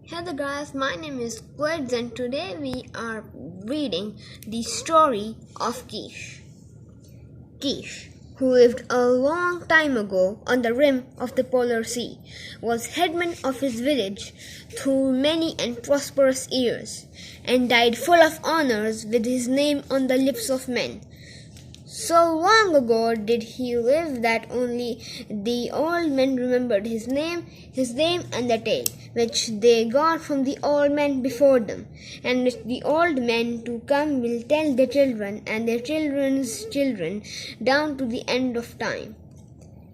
Hello guys, my name is Quids and today we are reading the story of Keesh. Keesh, who lived a long time ago on the rim of the polar sea, was headman of his village through many and prosperous years, and died full of honors with his name on the lips of men. So long ago did he live that only the old men remembered his name, and the tale which they got from the old men before them, and which the old men to come will tell their children and their children's children down to the end of time.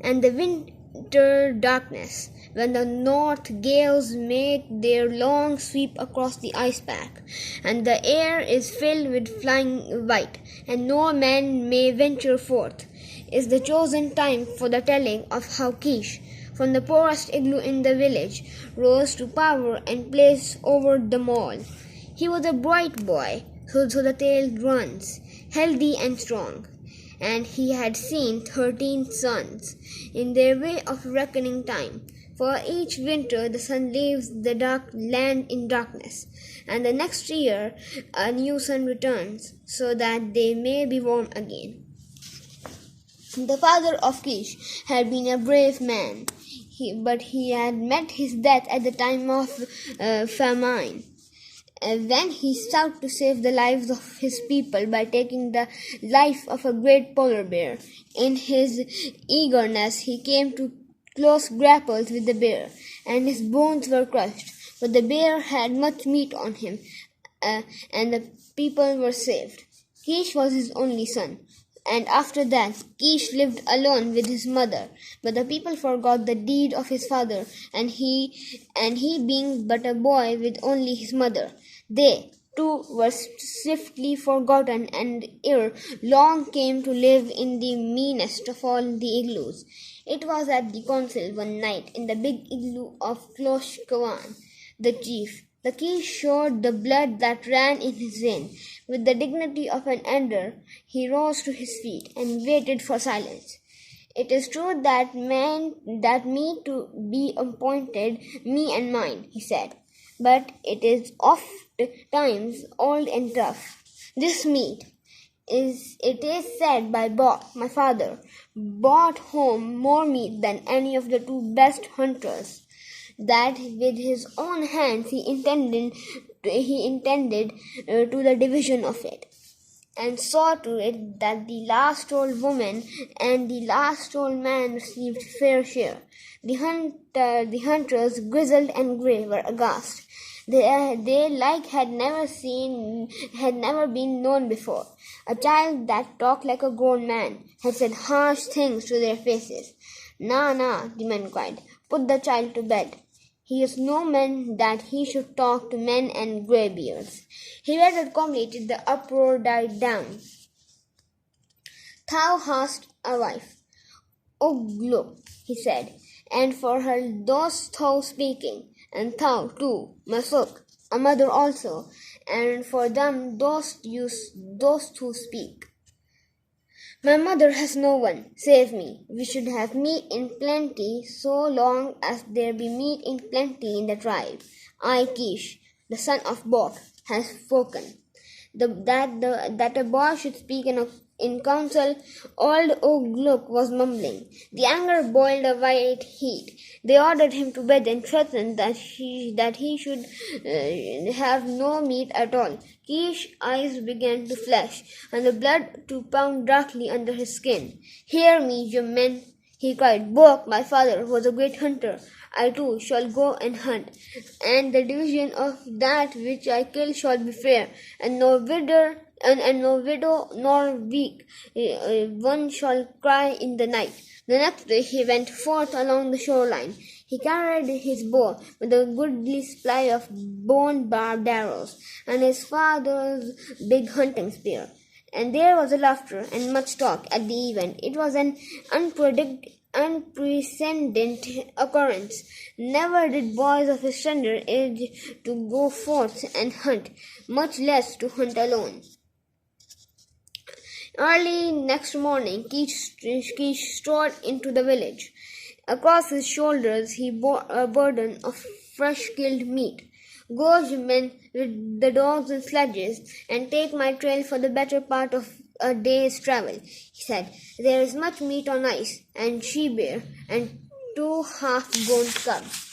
And the winter darkness, when the north gales make their long sweep across the ice pack, and the air is filled with flying white, and no man may venture forth, is the chosen time for the telling of how Keesh, from the poorest igloo in the village, rose to power and place over them all. He was a bright boy, so the tale runs, healthy and strong, and he had seen 13 suns in their way of reckoning time. For each winter the sun leaves the dark land in darkness, and the next year a new sun returns, so that they may be warm again. The father of Kish had been a brave man, but he had met his death at the time of famine, when he sought to save the lives of his people by taking the life of a great polar bear. In his eagerness he came to close grapples with the bear, and his bones were crushed, but the bear had much meat on him, and the people were saved. Kish was his only son, and after that Kish lived alone with his mother. But the people forgot the deed of his father, and he being but a boy with only his mother, they too were swiftly forgotten, and ere long came to live in the meanest of all the igloos. It was at the council one night in the big igloo of Klosh Kawan, the chief. The Kish showed the blood that ran in his veins. With the dignity of an elder, he rose to his feet and waited for silence. It is true that me to be appointed, me and mine, he said, but it is oft times old and tough. This meat it is said by Bot, my father, brought home more meat than any of the two best hunters, that with his own hands he intended to the division of it, and saw to it that the last old woman and the last old man received fair share. The hunters, grizzled and grey, were aghast. They like had never been known before. A child that talked like a grown man had said harsh things to their faces. "Nah, the men cried. "Put the child to bed. He is no man that he should talk to men and greybeards." He waited calmly till the uproar died down. "Thou hast a wife, look," he said, "and for her dost thou speaking, and thou too, Masuk, a mother also, and for them dost who speak. My mother has no one, save me. We should have meat in plenty, so long as there be meat in plenty in the tribe. I, Kish, the son of Bok, has spoken. That a boy should speak in council, old Ogluk was mumbling. The anger boiled a white heat. They ordered him to bed and threatened that he should have no meat at all. Kish's eyes began to flash, and the blood to pound darkly under his skin. "Hear me, you men," he cried. "Bok, my father, was a great hunter. I too shall go and hunt, and the division of that which I kill shall be fair, and no widow nor weak one shall cry in the night." The next day he went forth along the shoreline. He carried his bow with a goodly supply of bone-barbed arrows, and his father's big hunting spear. And there was a laughter and much talk at the event. It was an unprecedented occurrence. Never did boys of his tender age to go forth and hunt, much less to hunt alone. Early next morning, Kish strode into the village. Across his shoulders he bore a burden of fresh killed meat. gorge men with the dogs and sledges, and take my trail for the better part of a day's travel, he said. There is much meat on ice, and she-bear, and 2 half-grown cubs.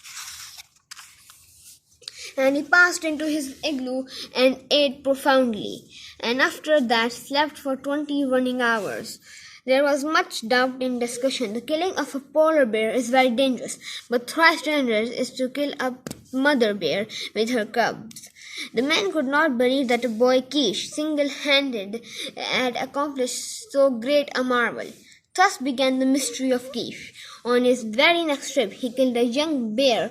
And he passed into his igloo and ate profoundly, and after that slept for 20 running hours. There was much doubt and discussion. The killing of a polar bear is very dangerous, but thrice dangerous is to kill a mother bear with her cubs. The men could not believe that a boy Keesh, single-handed, had accomplished so great a marvel. Thus began the mystery of Keesh. On his very next trip, he killed a young bear